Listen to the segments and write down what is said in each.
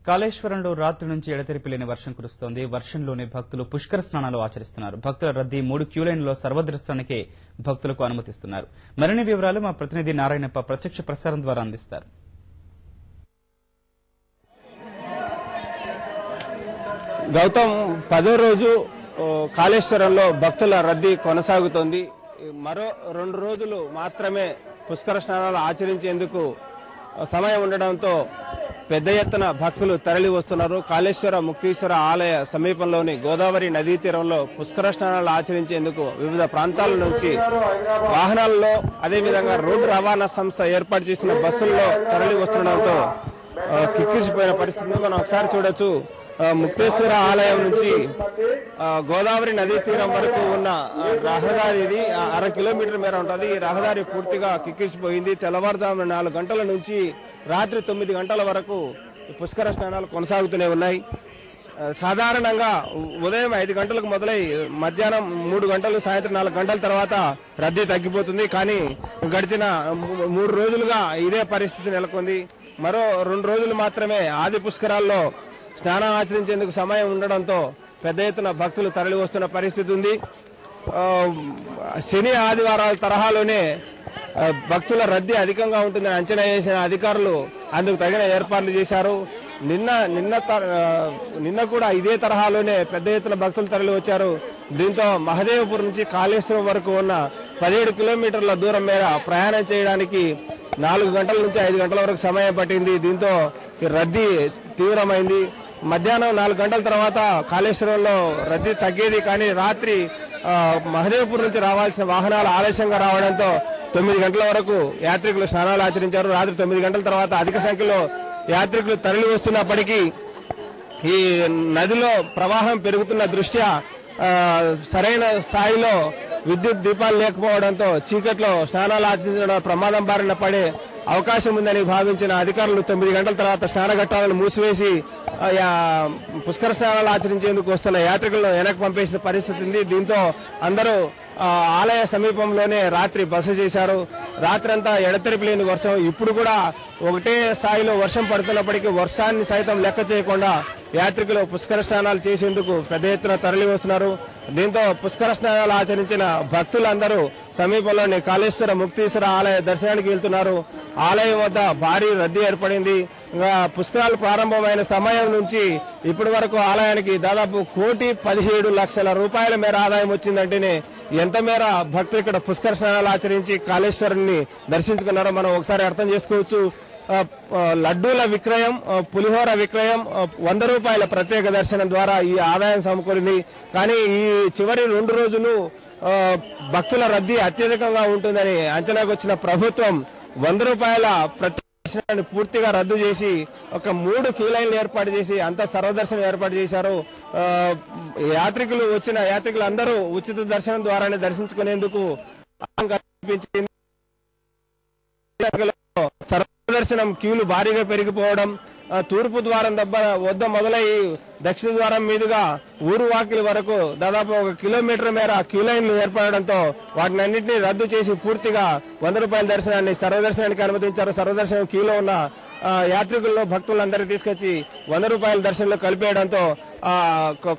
కాళేశ్వరంలో రాత్రి నుంచి ఎడతెరిపి లేని వర్షం కురుస్తోంది. వర్షంలోనే భక్తులు పుష్కర స్నానాలు ఆచరిస్తున్నారు. భక్తుల రద్దీ 3 క్యూలైన్లలో సర్వదర్శనానికే భక్తులకు అనుమతిస్తున్నారు. మరిన్ని వివరాలు మా ప్రతినిధి నారాయణప్ప ప్రత్యక్ష ప్రసారం ద్వారా అందిస్తారు. గౌతమ్ 10వ రోజు కాళేశ్వరంలో భక్తుల రద్దీ కొనసాగుతోంది. మరో 2 రోజులు మాత్రమే పుష్కర స్నానాలు ఆచరించేందుకు సమయం ఉండడంతో పెద్ద ఎత్తున భక్తులు తరలి వస్తున్నారు. కాళేశ్వర ముక్తీశ్వర ఆలయ సమీపంలోని గోదావరి నదీ తీరంలో పుష్కర స్నానాలు ఆచరించేందుకు వివిధ ప్రాంతాల నుంచి వాహనాల్లో అదేవిధంగా రోడ్డు రవాణా సంస్థ ఏర్పాటు చేసిన బస్సుల్లో తరలి వస్తుండడంతో కిక్కిరిసిపోయిన పరిస్థితిని మనం ఒకసారి చూడొచ్చు. ముక్తేశ్వర ఆలయం నుంచి గోదావరి నదీ తీరం వరకు ఉన్న రహదారి ఇది 1/2 కిలోమీటర్ మేర ఉంటుంది. ఈ రహదారి పూర్తిగా కిక్కిరిసిపోయింది. తెల్లవారుజామున 4 గంటల నుంచి రాత్రి 9 గంటల వరకు పుష్కర స్నానాలు కొనసాగుతూనే ఉన్నాయి. సాధారణంగా ఉదయం 5 గంటలకు మొదలై మధ్యాహ్నం 3 గంటలు సాయంత్రం 4 గంటల తర్వాత రద్దీ తగ్గిపోతుంది. కానీ గడిచిన 3 రోజులుగా ఇదే పరిస్థితి నెలకొంది. మరో 2 రోజులు మాత్రమే ఆది పుష్కరాల్లో స్నానం ఆచరించేందుకు సమయం ఉండడంతో పెద్ద ఎత్తున భక్తులు తరలి వస్తున్న పరిస్థితి ఉంది. శని ఆదివారాల తరహాలోనే భక్తుల రద్దీ అధికంగా ఉంటుందని అంచనా వేసిన అధికారులు అందుకు తగిన ఏర్పాట్లు చేశారు. నిన్న కూడా ఇదే తరహాలోనే పెద్ద ఎత్తున భక్తులు తరలి వచ్చారు. దీంతో మహదేవ్పూర్ నుంచి కాళేశ్వరం వరకు ఉన్న 17 కిలోమీటర్ల దూరం మేర ప్రయాణం చేయడానికి 4 గంటల నుంచి 5 గంటల వరకు సమయం పట్టింది. దీంతో రద్దీ తీవ్రమైంది. మధ్యాహ్నం 4 గంటల తర్వాత కాళేశ్వరంలో రద్దీ తగ్గేది. కానీ రాత్రి మహదేవ్పూర్ నుంచి రావాల్సిన వాహనాలు ఆలస్యంగా రావడంతో 9 గంటల వరకు యాత్రికులు స్నానాలు ఆచరించారు. రాత్రి 9 గంటల తర్వాత అధిక సంఖ్యలో యాత్రికులు తరలి వస్తున్నప్పటికీ ఈ నదిలో ప్రవాహం పెరుగుతున్న దృష్ట్యా సరైన స్థాయిలో విద్యుత్ దీపాలు లేకపోవడంతో చీకట్లో స్నానాలు ఆచరించడం ప్రమాదం బారిన పడే అవకాశం ఉందని భావించిన అధికారులు 9 గంటల తర్వాత స్నానఘట్టాలను మూసివేసి పుష్కర స్నానాలు ఆచరించేందుకు వస్తున్న యాత్రికులను వెనక్కి పంపేసిన పరిస్థితి ఉంది. దీంతో అందరూ ఆలయ సమీపంలోనే రాత్రి బస చేశారు. రాత్రంతా ఎడతెరిపి లేని వర్షం. ఇప్పుడు కూడా ఒకటే స్థాయిలో వర్షం పడుతున్నప్పటికీ వర్షాన్ని సైతం లెక్క చేయకుండా యాత్రికులు పుష్కర స్నానాలు చేసేందుకు పెద్ద ఎత్తున తరలి వస్తున్నారు. దీంతో పుష్కర స్నానాలు ఆచరించిన భక్తులందరూ సమీపంలోని కాళేశ్వర ముక్తీశ్వర ఆలయ దర్శనానికి వెళ్తున్నారు. ఆలయం వద్ద భారీ రద్దీ ఏర్పడింది. పుష్కరాలు ప్రారంభమైన సమయం నుంచి ఇప్పటి వరకు ఆలయానికి దాదాపు 1,17,00,000 రూపాయల మేర ఆదాయం వచ్చిందంటేనే ఎంత మేర భక్తులు ఇక్కడ పుష్కర స్నానాలు ఆచరించి కాళేశ్వరుని దర్శించుకున్నారో మనం ఒకసారి అర్థం చేసుకోవచ్చు. లడ్డూల విక్రయం, పులిహోర విక్రయం, 100 రూపాయల ప్రత్యేక దర్శనం ద్వారా ఈ ఆదాయం సమకూరింది. కానీ ఈ చివరి 2 రోజులు భక్తుల రద్దీ అత్యధికంగా ఉంటుందని అంచనాకు వచ్చిన ప్రభుత్వం 100 రూపాయల ప్రత్యేక దర్శనాన్ని పూర్తిగా రద్దు చేసి ఒక 3 క్యూలైన్లు ఏర్పాటు చేసి అంతా సర్వదర్శనం ఏర్పాటు చేశారు. వచ్చిన యాత్రికులు అందరూ ఉచిత దర్శనం ద్వారానే దర్శించుకునేందుకు కల్పించింది. సర్వదర్శనం క్యూలు భారీగా పెరిగిపోవడం, తూర్పు ద్వారం వద్ద మొదలై దక్షిణ ద్వారం మీదుగా ఊరు వాకిలి వరకు దాదాపు 1 కిలోమీటర్ మేర క్యూలైన్లు ఏర్పడడంతో వాటిని అన్నింటినీ రద్దు చేసి పూర్తిగా 100 రూపాయల దర్శనాన్ని సర్వదర్శనానికి అనుమతించారు. సర్వదర్శనం క్యూలో ఉన్న యాత్రికుల్లో భక్తులందరినీ తీసుకొచ్చి 100 రూపాయల దర్శనంలో కలిపేయడంతో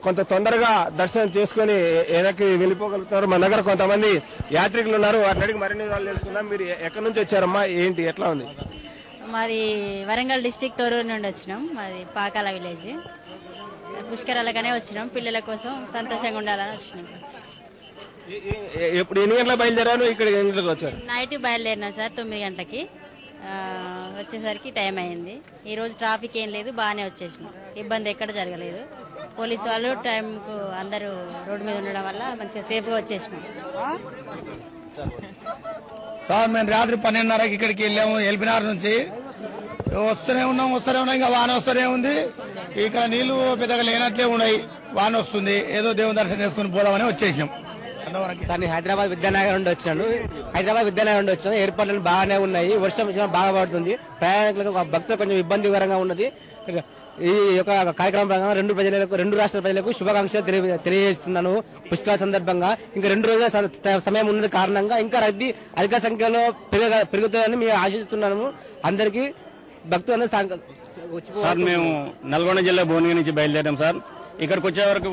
కొంత తొందరగా దర్శనం చేసుకుని వెనక్కి వెళ్ళిపోగలుగుతారు. మన దగ్గర కొంతమంది యాత్రికులు ఉన్నారు. వాటిని అడిగి మరిన్ని వివరాలు తెలుసుకుందాం. మీరు ఎక్కడి నుంచి వచ్చారమ్మా? ఏంటి, ఎట్లా ఉంది? మాది వరంగల్ డిస్టిక్ తోరూరు నుండి వచ్చినాం. మాది పాకాల విలేజ్. పుష్కరాలకనే వచ్చినాం. పిల్లల కోసం సంతోషంగా ఉండాలని వచ్చినాం. ఎప్పుడు ఎన్ని గంటలకు బయలుదేరాను? ఇక్కడ ఎన్ని గంటలకు వచ్చారు? నైట్ బయలుదేరినాం సార్ 9 గంటలకి. వచ్చేసరికి టైం అయింది. ఈ రోజు ట్రాఫిక్ ఏం లేదు, బాగానే వచ్చేసినాం. ఇబ్బంది ఎక్కడ జరగలేదు. పోలీసు వాళ్ళు టైంకు అందరూ రోడ్డు మీద ఉండడం వల్ల మంచిగా సేఫ్గా వచ్చేసినాం. సార్ మేము రాత్రి 12:30కి ఇక్కడికి వెళ్ళాము. ఎల్బినార్ నుంచి వస్తూనే ఉన్నాం. ఇంకా వాన వస్తూనే ఉంది. ఇక్కడ నీళ్లు పెద్దగా లేనట్లే ఉన్నాయి. వాన వస్తుంది. ఏదో దేవుని దర్శనం చేసుకుని పోదామని వచ్చేసినాం. సార్ నేను హైదరాబాద్ విద్యానగర్ నుండి వచ్చాను. ఏర్పాట్లు బాగానే ఉన్నాయి. వర్షం బాగా పడుతుంది. ప్రయాణికులకు భక్తులకు కొంచెం ఇబ్బందికరంగా ఉన్నది. ఈ యొక్క కార్యక్రమం ప్రకారం రెండు రాష్ట్రాల ప్రజలకు శుభాకాంక్షలు తెలియజేస్తున్నాను. పుష్కర సందర్భంగా ఇంకా 2 రోజుల సమయం ఉన్నది కారణంగా ఇంకా రద్దీ అధిక సంఖ్యలో పెరుగుతుందని మేము ఆశిస్తున్నాము. అందరికీ భక్తులందరూ సార్ మేము నల్గొండ జిల్లా భువనగిరి నుంచి బయలుదేరాం సార్. ఇక్కడికి వచ్చే వరకు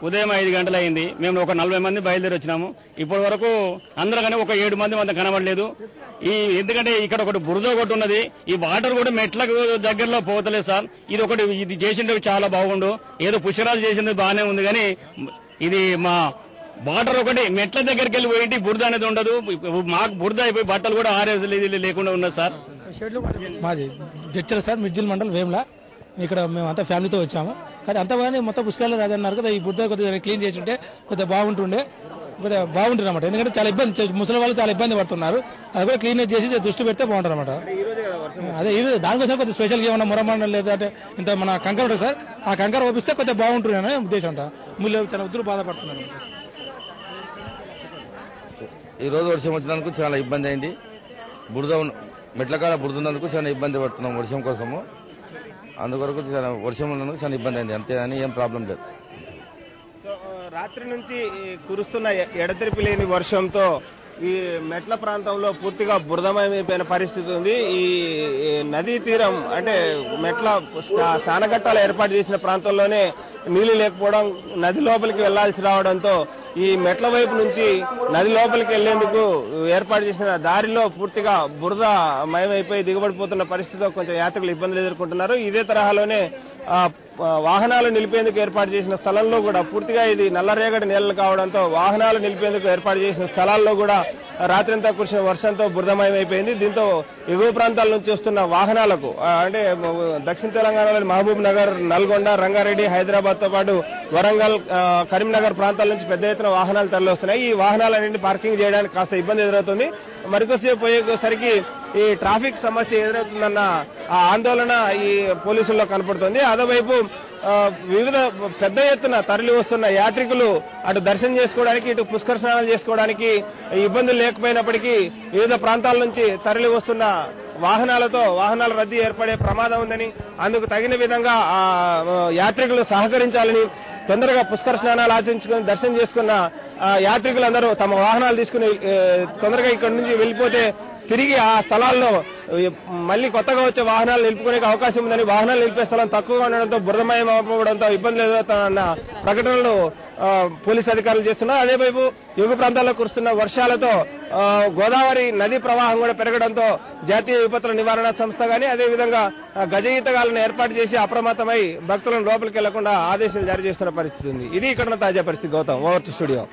ఉదయం 5 గంటలు అయింది. మేము ఒక 40 మంది బయలుదేరి వచ్చినాము. ఇప్పటి వరకు అందరికనే ఒక 7 మంది అంత కనబడలేదు. ఎందుకంటే ఇక్కడ ఒకటి బురద ఒకటి ఉన్నది. ఈ వాటర్ కూడా మెట్లకు దగ్గరలో పోతలేదు సార్. ఇది చేసిండే చాలా బాగుండు. ఏదో పుష్కరాలు చేసింది బాగానే ఉంది, కానీ ఇది మా వాటర్ ఒకటి మెట్ల దగ్గరికి వెళ్ళి పోయింటి బురద అనేది ఉండదు. మాకు బురద అయిపోయి బట్టలు కూడా ఆరేది లేకుండా ఉన్నది సార్. మాది జడ్చల సార్, మిర్జిల్ మండల్ వేమ్లా. ఇక్కడ మేము అంతా ఫ్యామిలీతో వచ్చాము. కానీ అంతగానే మొత్తం పుష్కరాలు రాదన్నారు కదా, ఈ బురద కొద్దిగా క్లీన్ చేసి ఉంటే కొద్దిగా బాగుంటుంది అన్నమాట. ఎందుకంటే చాలా ఇబ్బంది, ముసలి వాళ్ళు చాలా ఇబ్బంది పడుతున్నారు. అది కూడా క్లీన్ చేసి దృష్టి పెడితే బాగుంటుంది అనమాట. అదే ఇది దానికోసం కొద్దిగా స్పెషల్గా ఏమన్నా మురమండలం లేదంటే ఇంత మన కంకర ఉంటుంది సార్, ఆ కంకర ఓపిస్తే కొద్దిగా బాగుంటుంది అనే ఉద్దేశం అంట. ముళ్ళు చాలా వృద్ధులు బాధపడుతున్నారు. ఈ రోజు వర్షం వచ్చినందుకు చాలా ఇబ్బంది అయింది. మెట్ల కాడ బురద ఉన్నందుకు చాలా ఇబ్బంది పడుతున్నాం వర్షం కోసము. అందుకొరకు వర్షం ఉన్నందుకు చాలా ఇబ్బంది అయింది, అంతే అని ఏం ప్రాబ్లం లేదు. రాత్రి నుంచి కురుస్తున్న ఎడతెరిపి లేని వర్షంతో ఈ మెట్ల ప్రాంతంలో పూర్తిగా బురదమయమైపోయిన పరిస్థితి ఉంది. ఈ నదీ తీరం అంటే మెట్ల స్నానఘట్టాలు ఏర్పాటు చేసిన ప్రాంతంలోనే నీళ్లు లేకపోవడం, నది లోపలికి వెళ్లాల్సి రావడంతో ఈ మెట్ల వైపు నుంచి నది లోపలికి వెళ్లేందుకు ఏర్పాటు చేసిన దారిలో పూర్తిగా బురద మయమైపోయి దిగబడిపోతున్న పరిస్థితితో కొంచెం యాత్రికులు ఇబ్బందులు ఎదుర్కొంటున్నారు. ఇదే తరహాలోనే వాహనాలు నిలిపేందుకు ఏర్పాటు చేసిన స్థలంలో కూడా పూర్తిగా ఇది నల్లరేగడి నేలలు కావడంతో వాహనాలు నిలిపేందుకు ఏర్పాటు చేసిన స్థలాల్లో కూడా రాత్రంతా కురిసిన వర్షంతో బురదమయమైపోయింది. దీంతో ఎగువ ప్రాంతాల నుంచి వస్తున్న వాహనాలకు అంటే దక్షిణ తెలంగాణలోని మహబూబ్ నగర్, నల్గొండ, రంగారెడ్డి, హైదరాబాద్ తో పాటు వరంగల్, కరీంనగర్ ప్రాంతాల నుంచి పెద్ద ఎత్తున వాహనాలు తరలివస్తున్నాయి. ఈ వాహనాలన్నింటినీ పార్కింగ్ చేయడానికి కాస్త ఇబ్బంది ఎదురవుతుంది. మరికొద్దిసేపు పోయేసరికి ఈ ట్రాఫిక్ సమస్య ఎదురవుతుందన్న ఆందోళన ఈ పోలీసుల్లో కనపడుతుంది. అదోవైపు వివిధ పెద్ద ఎత్తున తరలి వస్తున్న యాత్రికులు అటు దర్శనం చేసుకోవడానికి, ఇటు పుష్కర స్నానాలు చేసుకోవడానికి ఇబ్బందులు లేకపోయినప్పటికీ వివిధ ప్రాంతాల నుంచి తరలి వస్తున్న వాహనాల రద్దీ ఏర్పడే ప్రమాదం ఉందని, అందుకు తగిన విధంగా యాత్రికులు సహకరించాలని, తొందరగా పుష్కర స్నానాలు ఆచరించుకుని దర్శనం చేసుకున్న యాత్రికులందరూ తమ వాహనాలు తీసుకుని తొందరగా ఇక్కడి నుంచి వెళ్లిపోతే తిరిగి ఆ స్థలాల్లో మళ్లీ కొత్తగా వచ్చే వాహనాలు నిలుపుకునే అవకాశం ఉందని, వాహనాలు నిలిపే స్థలం తక్కువగా ఉండడంతో బురదమయం అవ్వడంతో ఇబ్బందులు ఎదురవుతాయన్న ప్రకటనలు పోలీసు అధికారులు చేస్తున్నారు. అదేవైపు ఎగువ ప్రాంతాల్లో కురుస్తున్న వర్షాలతో గోదావరి నదీ ప్రవాహం కూడా పెరగడంతో జాతీయ విపత్తుల నివారణ సంస్థ గానీ అదేవిధంగా గజ ఈతగాలను ఏర్పాటు చేసి అప్రమత్తమై భక్తులను లోపలికి వెళ్లకుండా ఆదేశాలు జారీ చేస్తున్న పరిస్థితి ఉంది. ఇది ఇక్కడ తాజా పరిస్థితి. Gautam, over to studio.